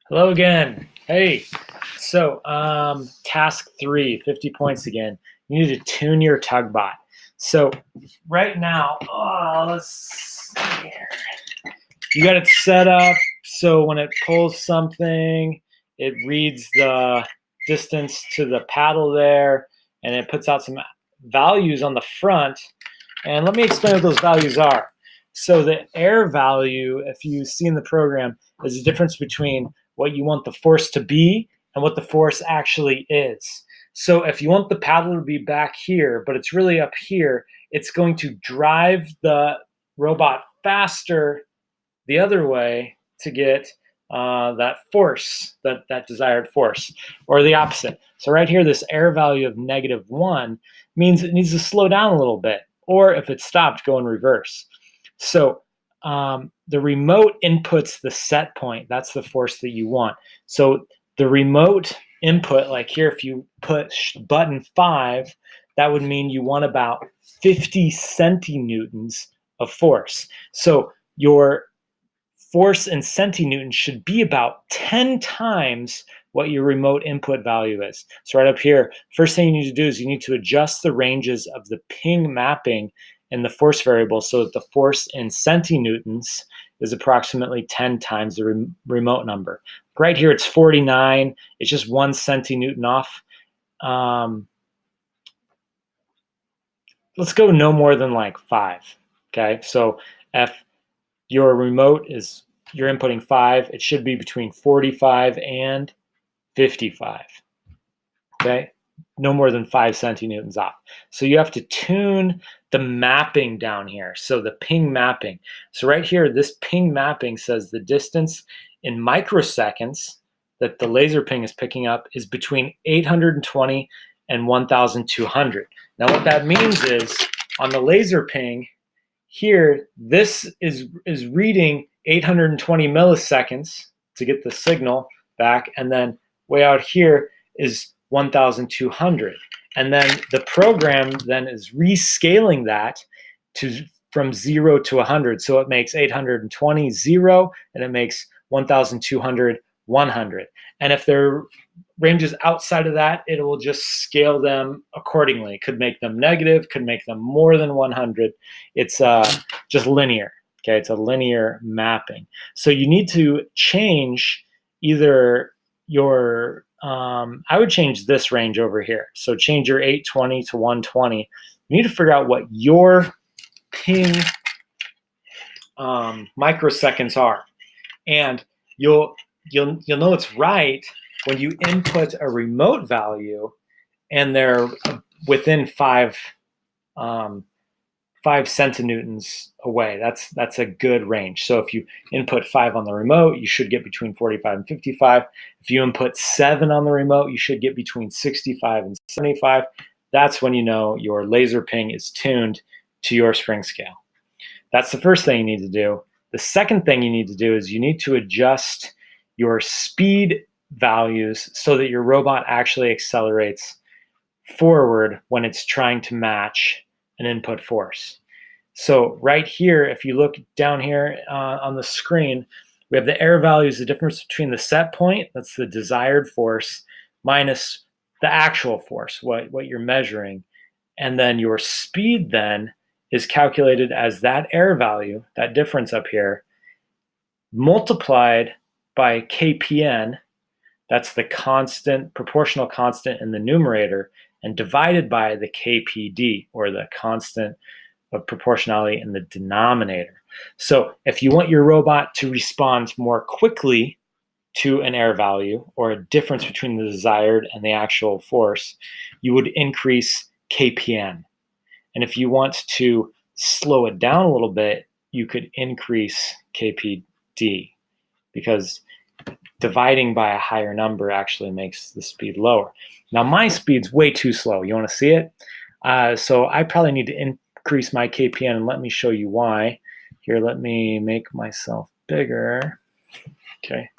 Hello again. Hey, so task 3, 50 points again. You need to tune your TugBot. So right now, let's see here. You got it set up so when it pulls something, it reads the distance to the paddle there, and it puts out some values on the front. And let me explain what those values are. So the air value, if you see in the program, is the difference between what you want the force to be and what the force actually is. So if you want the paddle to be back here, but it's really up here, it's going to drive the robot faster the other way to get that force, that desired force, or the opposite. So right here, this air value of -1 means it needs to slow down a little bit, or if it stopped, go in reverse. So the remote inputs the set point. That's the force that you want. So the remote input, like here, if you push button 5, that would mean you want about 50 centinewtons of force. So your force in centinewtons should be about 10 times what your remote input value is. So right up here, first thing you need to do is you need to adjust the ranges of the ping mapping in the force variable so that the force in centinewtons is approximately 10 times the remote number. Right here, it's 49. It's just 1 centinewton off. Let's go no more than like 5. Okay, so if your remote is, you're inputting 5, it should be between 45 and 55. Okay, no more than 5 centinewtons off. So you have to tune the mapping down here. So the ping mapping. So right here, this ping mapping says the distance in microseconds that the laser ping is picking up is between 820 and 1200. Now what that means is on the laser ping here, this is reading 820 milliseconds to get the signal back, and then way out here is 1200. And then the program then is rescaling that to from 0 to 100. So it makes 820 0, and it makes 1200 100. And if they're ranges outside of that, it will just scale them accordingly. Could make them negative, could make them more than 100. It's just linear. Okay, it's a linear mapping. So you need to change either your I would change this range over here. So change your 820 to 120. You need to figure out what your ping microseconds are, and you'll know it's right when you input a remote value and they're within 5 centinewtons away. That's a good range. So if you input 5 on the remote, you should get between 45 and 55. If you input 7 on the remote, you should get between 65 and 75. That's when you know your laser ping is tuned to your spring scale. That's the first thing you need to do. The second thing you need to do is you need to adjust your speed values so that your robot actually accelerates forward when it's trying to match an input force. So right here, if you look down here on the screen, we have the air values, the difference between the set point, that's the desired force, minus the actual force, what you're measuring. And then your speed then is calculated as that air value, that difference up here, multiplied by KPN, that's the constant, proportional constant in the numerator, and divided by the KPD, or the constant of proportionality in the denominator. So if you want your robot to respond more quickly to an air value, or a difference between the desired and the actual force, you would increase KPN. And if you want to slow it down a little bit, you could increase KPD, because dividing by a higher number actually makes the speed lower. Now my speed's way too slow. You want to see it? So I probably need to increase my KPN, and let me show you why. Here, let me make myself bigger. Okay.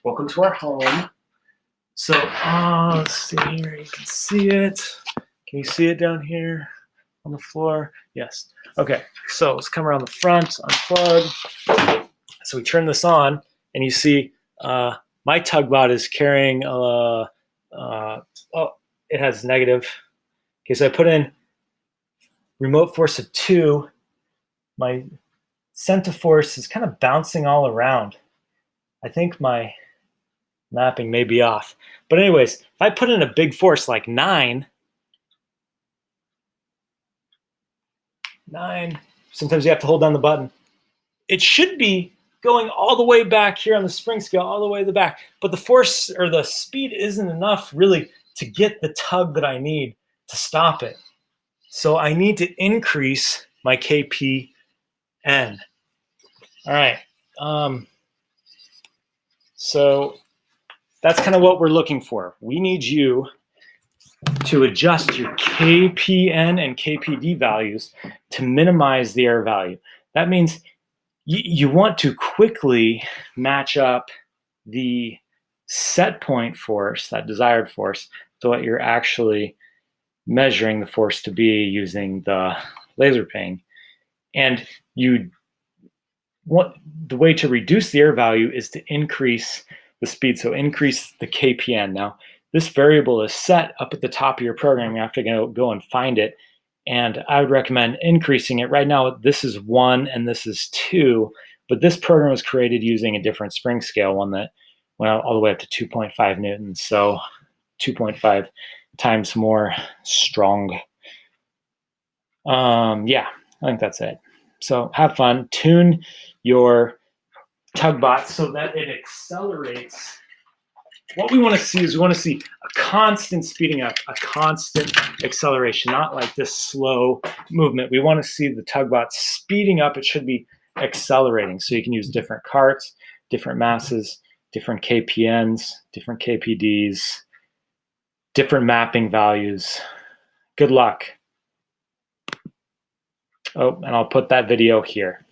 Welcome to our home. So let's see here. You can see it. Can you see it down here on the floor? Yes. Okay. So let's come around the front, unplug. So we turn this on, and you see my Tugbot is carrying, oh, it has negative. Okay, so I put in remote force of 2. My centiforce is kind of bouncing all around. I think my mapping may be off. But anyways, if I put in a big force like 9, sometimes you have to hold down the button. It should be going all the way back here on the spring scale, all the way to the back. But the force or the speed isn't enough really to get the tug that I need to stop it. So I need to increase my KPN. All right. So that's kind of what we're looking for. We need you to adjust your KPN and KPD values to minimize the error value. That means you want to quickly match up the set point force, that desired force, to what you're actually measuring the force to be using the laser ping. And the way to reduce the error value is to increase the speed, so increase the KPN. Now, this variable is set up at the top of your program. You have to go and find it. And I would recommend increasing it. Right now, this is 1 and this is 2, but this program was created using a different spring scale, one that went all the way up to 2.5 newtons. So 2.5 times more strong. Yeah, I think that's it. So have fun. Tune your Tugbot so that it accelerates. What we want to see is we want to see a constant speeding up, a constant acceleration, not like this slow movement. We want to see the Tugbot speeding up. It should be accelerating. So you can use different carts, different masses, different KPNs, different KPDs, different mapping values. Good luck. Oh, and I'll put that video here.